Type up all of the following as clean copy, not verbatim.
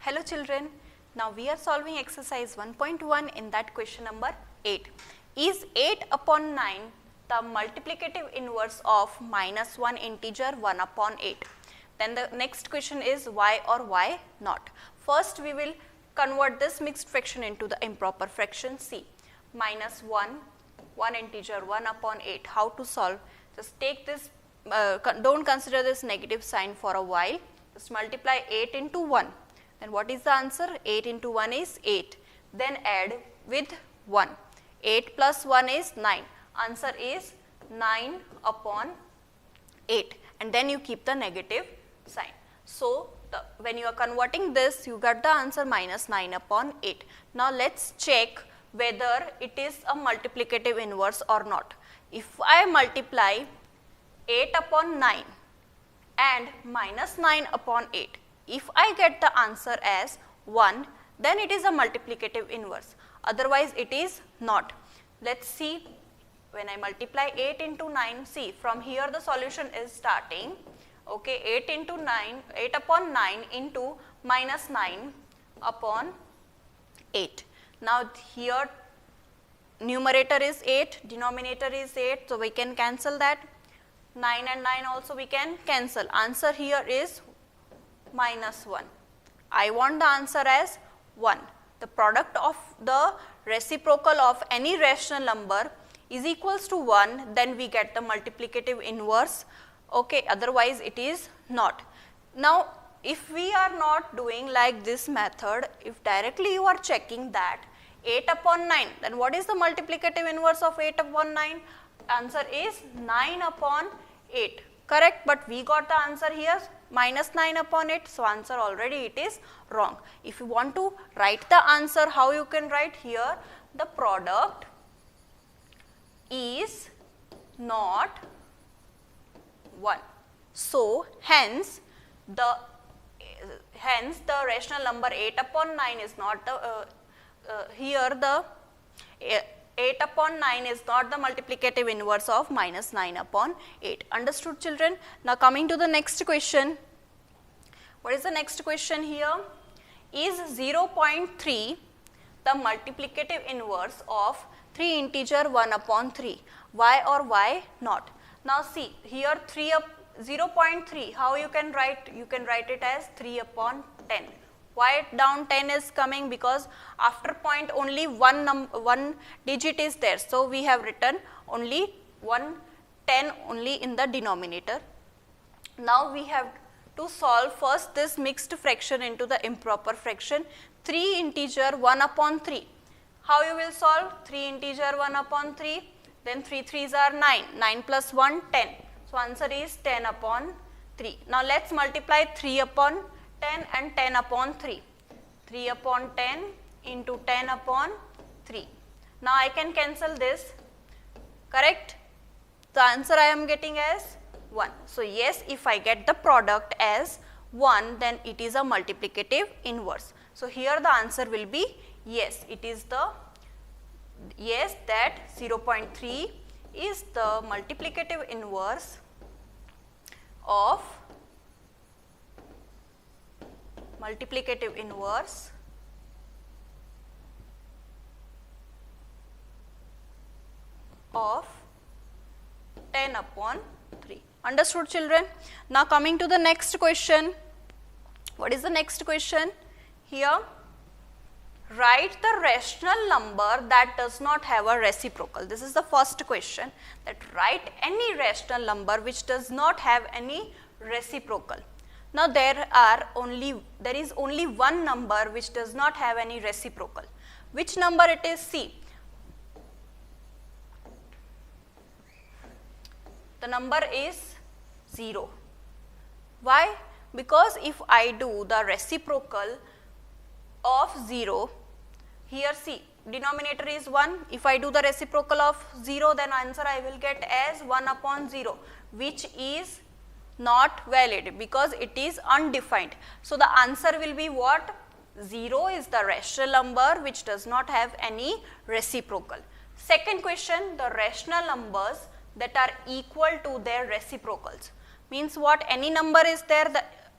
Hello children, now we are solving exercise 1.1 in that question number 8. Is 8 upon 9 the multiplicative inverse of minus 1 integer 1 upon 8? Then the next question is why or why not. First we will convert this mixed fraction into the improper fraction. See, minus 1 integer 1 upon 8. How to solve? Just take this, don't consider this negative sign for a while. Just multiply 8 into 1. Then what is the answer? 8 into 1 is 8. Then add with 1. 8 plus 1 is 9. Answer is 9 upon 8. And then you keep the negative sign. So, when you are converting this, you got the answer minus 9 upon 8. Now, let us check whether it is a multiplicative inverse or not. If I multiply 8 upon 9 and minus 9 upon 8, if I get the answer as 1, then it is a multiplicative inverse, otherwise it is not. Let us see, when I multiply 8 into 9, see from here the solution is starting, okay, 8 into 9, 8 upon 9 into minus 9 upon 8. Now here numerator is 8, denominator is 8, so we can cancel that. 9 and 9 also we can cancel. Answer here is minus 1. I want the answer as 1. The product of the reciprocal of any rational number is equals to 1, then we get the multiplicative inverse, okay, otherwise it is not. Now, if we are not doing like this method, if directly you are checking that 8 upon 9, then what is the multiplicative inverse of 8 upon 9? Answer is 9 upon 8, correct, but we got the answer here minus 9 upon 8, so answer already it is wrong. If you want to write the answer, how you can write here? The product is not 1. So, hence the rational number 8 upon 9 is not the, here the 8 upon 9 is not the multiplicative inverse of minus 9 upon 8. Understood children? Now coming to the next question. What is the next question here? Is 0.3 the multiplicative inverse of 3 integer 1 upon 3? Why or why not? Now see, here 0.3, how you can write? You can write it as 3 upon 10. Why down 10 is coming? Because after point only one digit is there. So, we have written only 10 only in the denominator. Now, we have to solve first this mixed fraction into the improper fraction, 3 integer 1 upon 3. How you will solve? 3 integer 1 upon 3, then 3 3s are 9, 9 plus 1 10. So, answer is 10 upon 3. Now, let us multiply 3 upon 10 and 10 upon 3. 3 upon 10 into 10 upon 3. Now, I can cancel this, correct? The answer I am getting as 1. So, yes, if I get the product as 1, then it is a multiplicative inverse. So, here the answer will be yes, it is the, yes, that 0.3 is the multiplicative inverse of of 10 upon 3. Understood children? Now coming to the next question. What is the next question? Here, write the rational number that does not have a reciprocal. This is the first question, that write any rational number which does not have any reciprocal. Now there is only one number which does not have any reciprocal. Which number it is? See, the number is 0. Why? Because if I do the reciprocal of 0, here see, denominator is 1. If I do the reciprocal of 0, then answer I will get as 1 upon 0, which is not valid because it is undefined. So, the answer will be what? 0 is the rational number which does not have any reciprocal. Second question, the rational numbers that are equal to their reciprocals. Means what? Any number is there,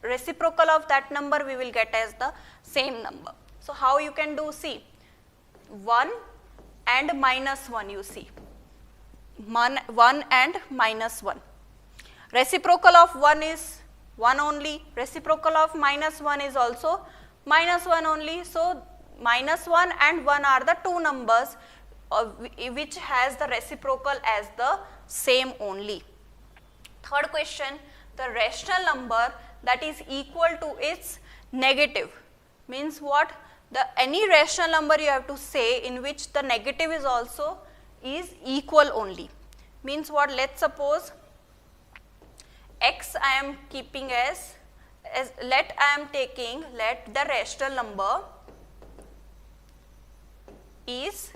reciprocal of that number we will get as the same number. So how you can do? See, 1 and minus 1 you see, 1 and minus 1. Reciprocal of 1 is 1 only, reciprocal of minus 1 is also minus 1 only. So minus 1 and 1 are the two numbers which has the reciprocal as the same only. Third question, the rational number that is equal to its negative means what? Any rational number you have to say in which the negative is also is equal only. Means what? Let's suppose x I am keeping as let the rational number is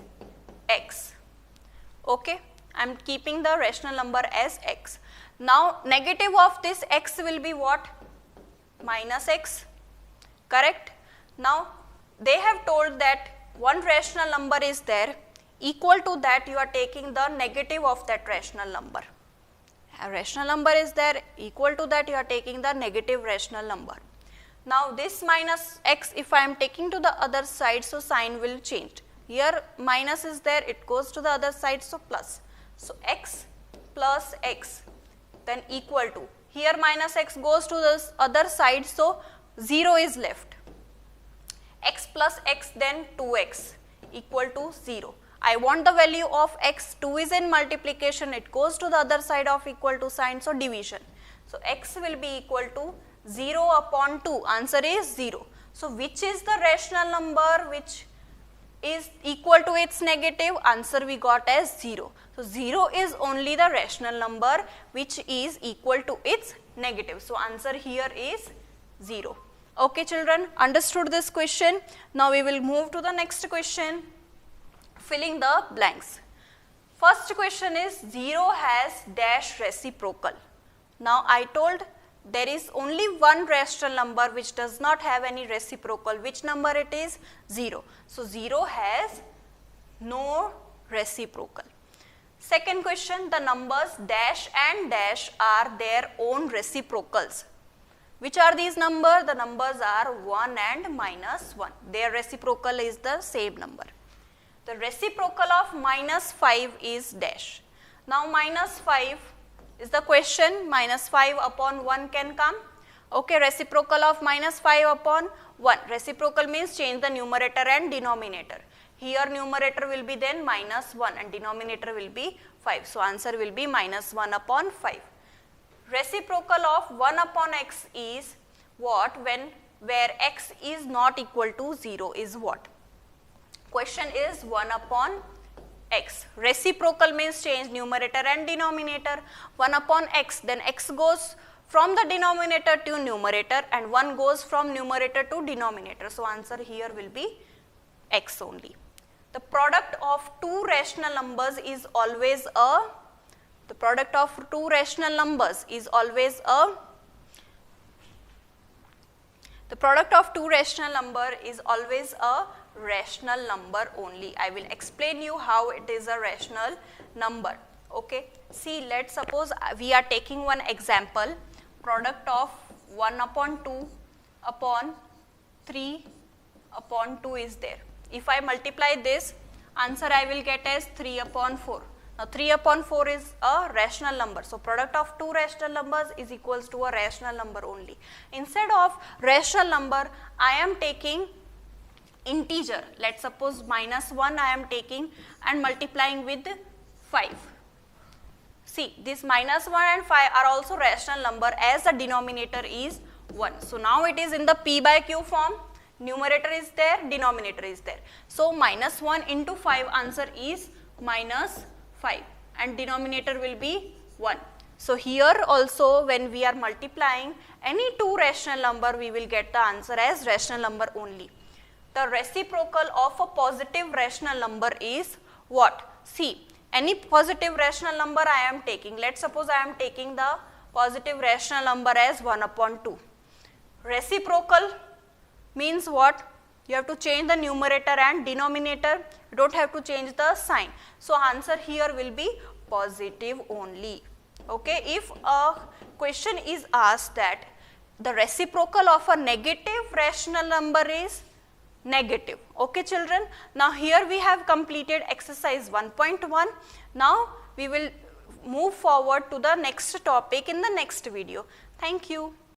x. Okay, I am keeping the rational number as x. Now negative of this x will be what? Minus x, correct? Now they have told that one rational number is there, equal to that you are taking the negative of that rational number. A rational number is there, equal to that you are taking the negative rational number. Now this minus x, if I am taking to the other side, so sign will change. Here minus is there, it goes to the other side, so plus. So x plus x then equal to, here minus x goes to the other side, so 0 is left. X plus x then 2x equal to 0. I want the value of x, 2 is in multiplication, it goes to the other side of equal to sign, so division. So x will be equal to 0 upon 2, answer is 0. So which is the rational number which is equal to its negative? Answer we got as 0. So 0 is only the rational number which is equal to its negative. So answer here is 0. Okay children, understood this question? Now we will move to the next question, filling the blanks. First question is 0 has dash reciprocal. Now I told there is only one rational number which does not have any reciprocal. Which number it is? 0. So 0 has no reciprocal. Second question, the numbers dash and dash are their own reciprocals. Which are these numbers? The numbers are 1 and minus 1. Their reciprocal is the same number. The reciprocal of minus 5 is dash. Now minus 5 is the question, minus 5 upon 1 can come. Okay, reciprocal of minus 5 upon 1. Reciprocal means change the numerator and denominator. Here numerator will be then minus 1 and denominator will be 5. So answer will be minus 1 upon 5. Reciprocal of 1 upon x is what? Where x is not equal to 0 is what? Question is 1 upon x. Reciprocal means change numerator and denominator. 1 upon x, then x goes from the denominator to numerator and 1 goes from numerator to denominator. So answer here will be x only. The product of two rational numbers is always a rational number only. I will explain you how it is a rational number. Okay, see, let's suppose we are taking one example, product of 1 upon 2 upon 3 upon 2 is there. If I multiply this, answer I will get as 3 upon 4. Now 3 upon 4 is a rational number. So product of two rational numbers is equals to a rational number only. Instead of rational number, I am taking integer. Let's suppose minus 1 I am taking and multiplying with 5. See, this minus 1 and 5 are also rational number as the denominator is 1. So now it is in the p by q form. Numerator is there, denominator is there. So minus 1 into 5, answer is minus 5 and denominator will be 1. So here also when we are multiplying any two rational number, we will get the answer as rational number only. The reciprocal of a positive rational number is what? See, any positive rational number I am taking. Let's suppose I am taking the positive rational number as 1 upon 2. Reciprocal means what? You have to change the numerator and denominator. You don't have to change the sign. So answer here will be positive only. Okay, if a question is asked that the reciprocal of a negative rational number is negative. Okay children, now here we have completed exercise 1.1. Now we will move forward to the next topic in the next video. Thank you.